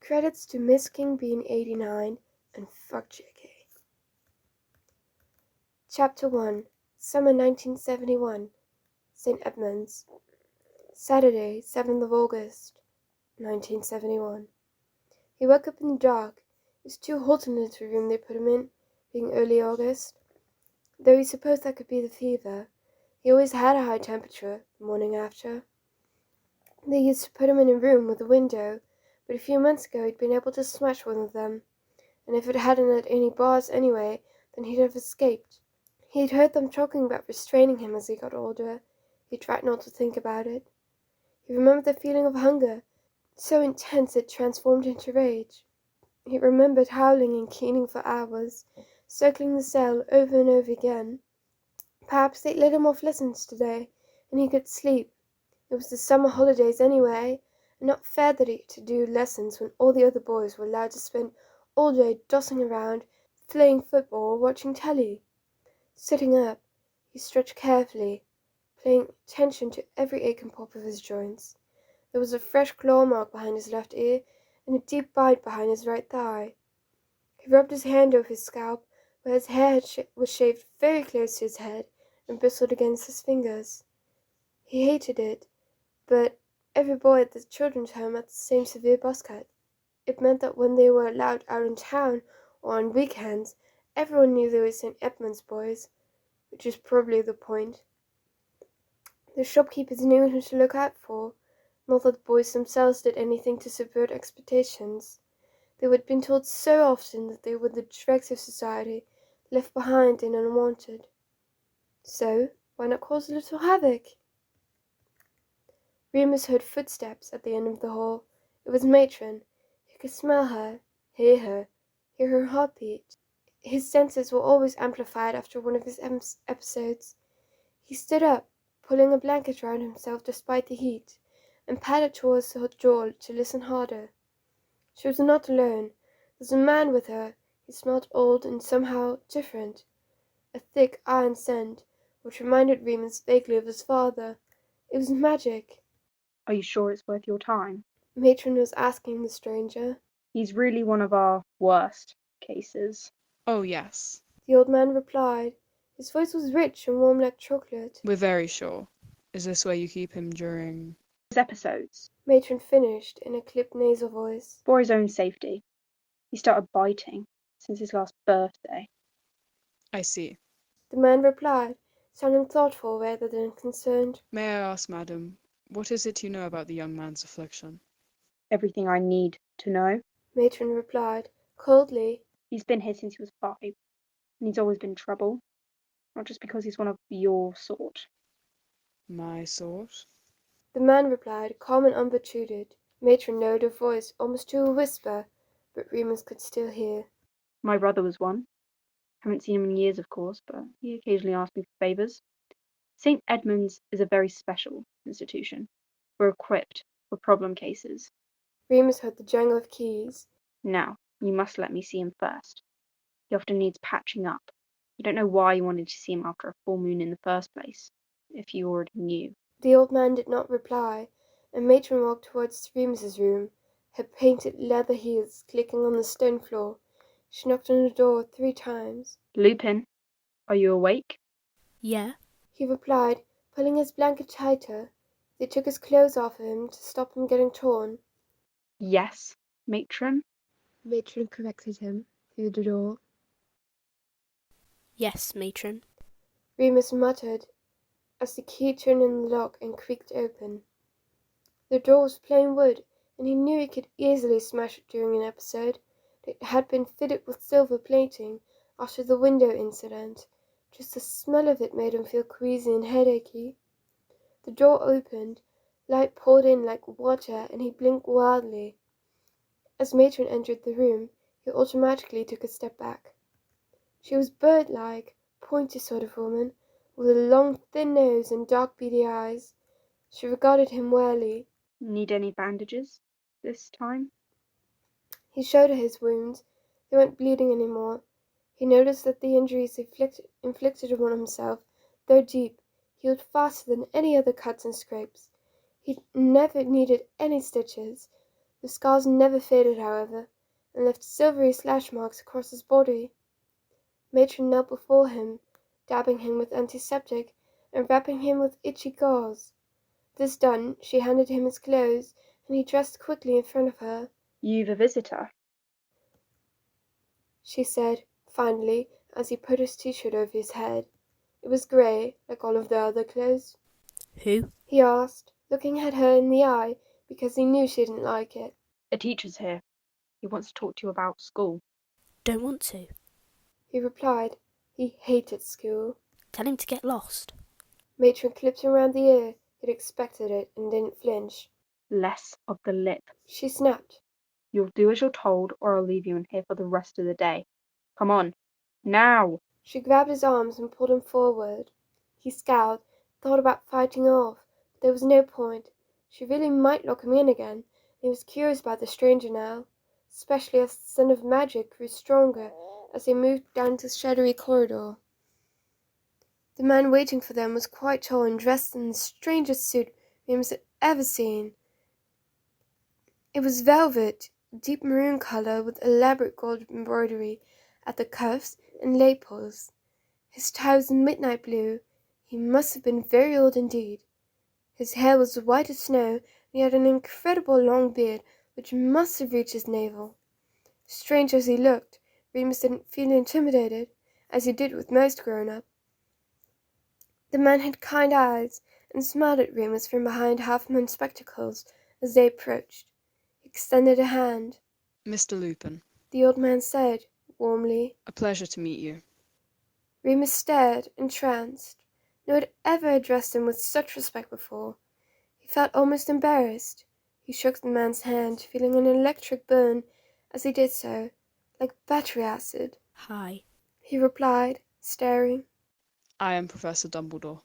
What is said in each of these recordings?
Credits to Miss King Bean 89 and fuck JK. Chapter 1. Summer 1971. St. Edmunds. Saturday, 7th of August, 1971. He woke up in the dark. It was too hot in the little room they put him in, being early August. Though he supposed that could be the fever, he always had a high temperature the morning after. They used to put him in a room with a window, but a few months ago he'd been able to smash one of them, and if it hadn't had any bars anyway, then he'd have escaped. He'd heard them talking about restraining him as he got older. He tried not to think about it. He remembered the feeling of hunger, so intense it transformed into rage. He remembered howling and keening for hours, circling the cell over and over again. Perhaps they'd let him off lessons today, and he could sleep. It was the summer holidays anyway, and not fair that he had to do lessons when all the other boys were allowed to spend all day dossing around, playing football or watching telly. Sitting up, he stretched carefully, paying attention to every ache and pop of his joints. There was a fresh claw mark behind his left ear, and a deep bite behind his right thigh. He rubbed his hand over his scalp, where his hair was shaved very close to his head and bristled against his fingers. He hated it, but every boy at the children's home had the same severe buzz cut. It meant that when they were allowed out in town or on weekends, everyone knew they were St. Edmunds boys, which is probably the point. The shopkeepers knew who to look out for, not that the boys themselves did anything to subvert expectations. They had been told so often that they were the dregs of society, left behind and unwanted. So, why not cause a little havoc? Remus heard footsteps at the end of the hall. It was Matron. He could smell her, hear her heartbeat. His senses were always amplified after one of his episodes. He stood up, pulling a blanket round himself despite the heat, and padded towards the door to listen harder. She was not alone. There was a man with her. He smelled old and somehow different. A thick iron scent, which reminded Remus vaguely of his father. It was magic. Are you sure it's worth your time? Matron was asking the stranger. He's really one of our worst cases. Oh, yes. The old man replied. His voice was rich and warm like chocolate. We're very sure. Is this where you keep him during... His episodes. Matron finished in a clipped nasal voice. For his own safety. He started biting since his last birthday. I see. The man replied, sounding thoughtful rather than concerned. May I ask, madam, what is it you know about the young man's affliction? Everything I need to know. Matron replied, coldly. He's been here since he was 5, and he's always been trouble. Not just because he's one of your sort. My sort? The man replied, calm and unperturbed. Matron lowered her voice almost to a whisper, but Remus could still hear. My brother was one. Haven't seen him in years, of course, but he occasionally asked me for favours. St. Edmunds is a very special institution. We're equipped for problem cases. Remus heard the jangle of keys. Now, you must let me see him first. He often needs patching up. I don't know why you wanted to see him after a full moon in the first place, if you already knew. The old man did not reply, and Matron walked towards Remus's room, her painted leather heels clicking on the stone floor. She knocked on the door 3 times. Lupin, are you awake? Yeah. He replied, pulling his blanket tighter. They took his clothes off him to stop him getting torn. Yes, matron? Matron corrected him through the door. Yes, matron. Remus muttered as the key turned in the lock and creaked open. The door was plain wood, and he knew he could easily smash it during an episode. It had been fitted with silver plating after the window incident. Just the smell of it made him feel queasy and headachy. The door opened, light poured in like water, and he blinked wildly. As Matron entered the room, he automatically took a step back. She was bird-like, pointy sort of woman, with a long, thin nose and dark, beady eyes. She regarded him warily. Need any bandages this time? He showed her his wounds. They weren't bleeding anymore. He noticed that the injuries he inflicted upon himself, though deep, healed faster than any other cuts and scrapes. He never needed any stitches. The scars never faded, however, and left silvery slash marks across his body. Matron knelt before him, dabbing him with antiseptic and wrapping him with itchy gauze. This done, she handed him his clothes, and he dressed quickly in front of her. "You've a visitor," she said, finally, as he put his t-shirt over his head. It was grey, like all of the other clothes. Who? He asked, looking at her in the eye, because he knew she didn't like it. "A teacher's here. He wants to talk to you about school." Don't want to. He replied. He hated school. Tell him to get lost. Matron clipped him round the ear. He'd expected it and didn't flinch. "Less of the lip. She snapped. You'll do as you're told, or I'll leave you in here for the rest of the day. Come on. Now!" She grabbed his arms and pulled him forward. He scowled, thought about fighting off, but there was no point. She really might lock him in again, and he was curious about the stranger now, especially as the scent of magic grew stronger as they moved down the shadowy corridor. The man waiting for them was quite tall and dressed in the strangest suit Remus had ever seen. It was velvet, deep maroon color with elaborate gold embroidery at the cuffs and lapels. His tie was midnight blue. He must have been very old indeed. His hair was white as snow, and he had an incredible long beard which must have reached his navel. Strange as he looked, Remus didn't feel intimidated, as he did with most grown-up. The man had kind eyes and smiled at Remus from behind half-moon spectacles as they approached. He extended a hand. Mr. Lupin, The old man said, warmly. a pleasure to meet you. Remus stared, entranced. No one had ever addressed him with such respect before. He felt almost embarrassed. He shook the man's hand, feeling an electric burn as he did so, like battery acid. Hi. He replied, staring. I am Professor Dumbledore.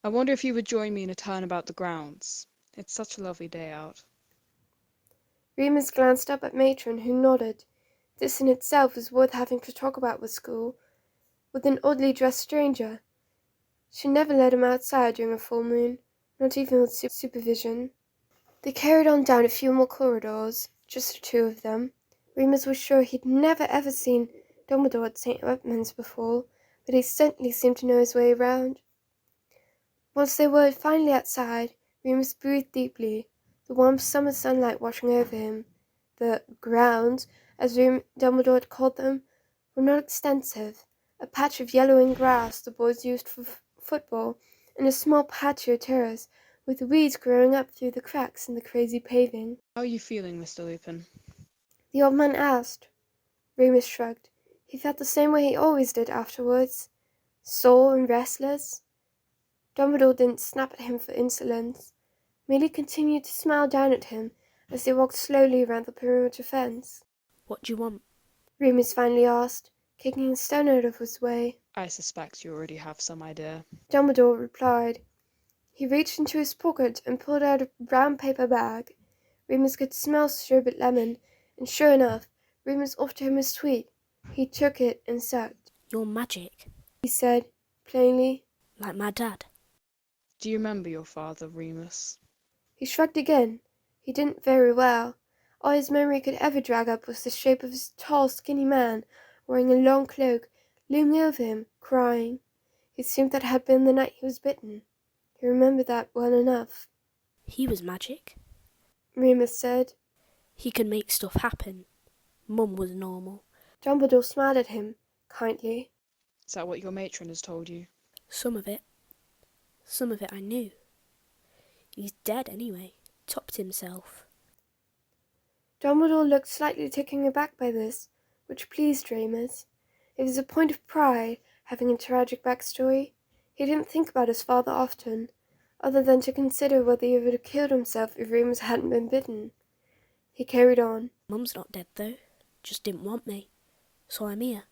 I wonder if you would join me in a turn about the grounds. It's such a lovely day out. Remus glanced up at Matron, who nodded. This in itself was worth having to talk about with school, with an oddly dressed stranger. She never let him outside during a full moon, not even with supervision. They carried on down a few more corridors, just the two of them. Remus was sure he'd never ever seen Dumbledore at St. Edmund's before, but he certainly seemed to know his way around. Once they were finally outside, Remus breathed deeply, the warm summer sunlight washing over him. The grounds, as Dumbledore had called them, were not extensive. A patch of yellowing grass the boys used for football, and a small patio terrace with weeds growing up through the cracks in the crazy paving. How are you feeling, Mr. Lupin? The old man asked. Remus shrugged. He felt the same way he always did afterwards, sore and restless. Dumbledore didn't snap at him for insolence, merely continued to smile down at him as they walked slowly around the perimeter fence. What do you want? Remus finally asked, kicking a stone out of his way. I suspect you already have some idea. Dumbledore replied. He reached into his pocket and pulled out a brown paper bag. Remus could smell sherbet lemon, and sure enough, Remus offered him a sweet. He took it and sucked. You're magic. He said, plainly. Like my dad. Do you remember your father, Remus? He shrugged again. He didn't very well. All his memory could ever drag up was the shape of his tall, skinny man, wearing a long cloak, looming over him, crying. It seemed that had been the night he was bitten. He remembered that well enough. He was magic. Remus said. He could make stuff happen. Mum was normal. Dumbledore smiled at him, kindly. Is that what your matron has told you? Some of it. Some of it I knew. He's dead anyway. Topped himself. Dumbledore looked slightly taken aback by this, which pleased Remus. It was a point of pride, having a tragic backstory. He didn't think about his father often, other than to consider whether he would have killed himself if Remus hadn't been bitten. He carried on. Mum's not dead though. Just didn't want me. So I'm here.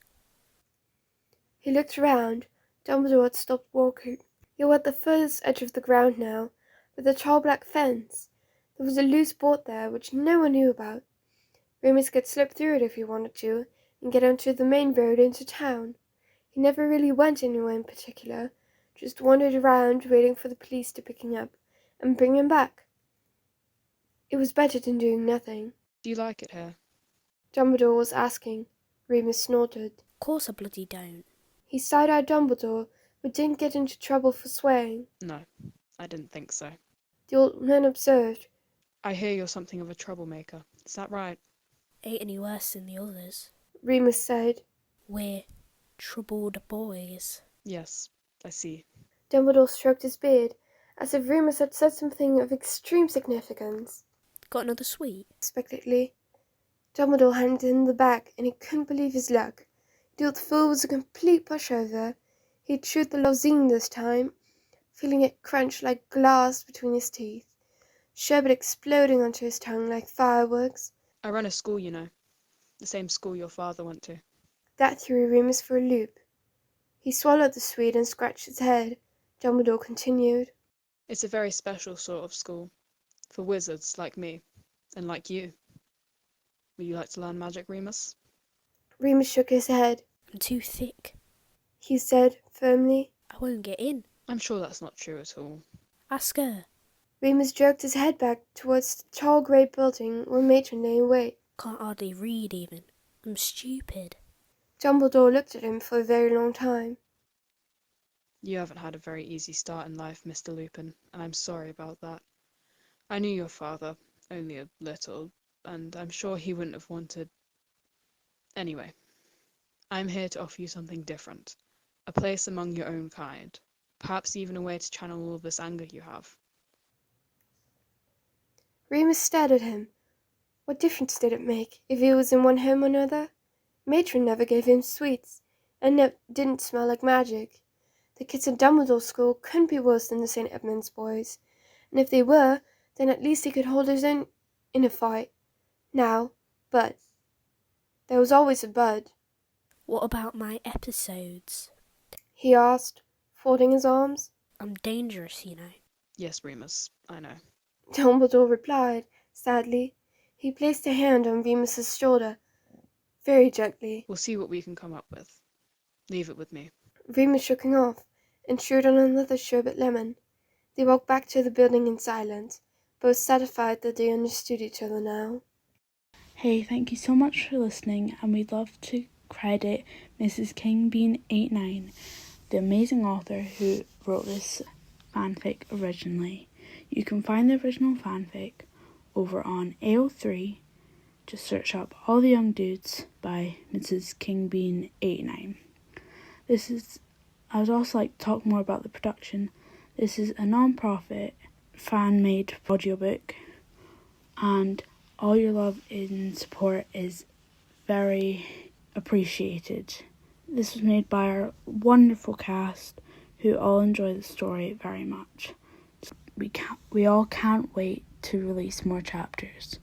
He looked around. Dumbledore had stopped walking. They were at the furthest edge of the ground now, with a tall black fence. There was a loose board there which no one knew about. Remus could slip through it if he wanted to, and get onto the main road into town. He never really went anywhere in particular, just wandered around waiting for the police to pick him up and bring him back. It was better than doing nothing. Do you like it here? Dumbledore was asking. Remus snorted. Course I bloody don't. He side-eyed Dumbledore, but didn't get into trouble for swearing. No, I didn't think so. The old man observed. I hear you're something of a troublemaker. Is that right? Ain't any worse than the others. Remus said. We're troubled boys. Yes, I see. Dumbledore stroked his beard, as if Remus had said something of extreme significance. Got another sweet? Unexpectedly, Dumbledore handed him the bag, and he couldn't believe his luck. The old fool was a complete pushover. He chewed the lozenge this time, feeling it crunch like glass between his teeth, sherbet exploding onto his tongue like fireworks. I run a school, you know. The same school your father went to. That threw Remus for a loop. He swallowed the sweet and scratched his head. Dumbledore continued. It's a very special sort of school. For wizards like me, and like you. Would you like to learn magic, Remus? Remus shook his head. I'm too thick. He said firmly. I won't get in. I'm sure that's not true at all. Ask her. Remus jerked his head back towards the tall grey building where Matron lay in wait. Can't hardly read even. I'm stupid. Dumbledore looked at him for a very long time. You haven't had a very easy start in life, Mr. Lupin, and I'm sorry about that. I knew your father, only a little, and I'm sure he wouldn't have wanted... Anyway, I'm here to offer you something different. A place among your own kind. Perhaps even a way to channel all of this anger you have. Remus stared at him. What difference did it make if he was in one home or another? Matron never gave him sweets, and didn't smell like magic. The kids at Dumbledore's school couldn't be worse than the St. Edmund's boys, and if they were, then at least he could hold his own in a fight. Now, but there was always a but. What about my episodes? He asked, folding his arms. I'm dangerous, you know. Yes, Remus, I know. Dumbledore replied, sadly. He placed a hand on Remus's shoulder, very gently. We'll see what we can come up with. Leave it with me. Remus shook him off, and chewed on another sherbet lemon. They walked back to the building in silence, both satisfied that they understood each other now. Hey, thank you so much for listening, and we'd love to credit Mrs. King Bean 89, the amazing author who wrote this fanfic originally. You can find the original fanfic over on AO3. Just search up All the Young Dudes by Mrs. King Bean 89. I would also like to talk more about the production. This is a non-profit, fan-made audiobook, and all your love and support is very appreciated. This was made by our wonderful cast who all enjoy the story very much. We all can't wait to release more chapters.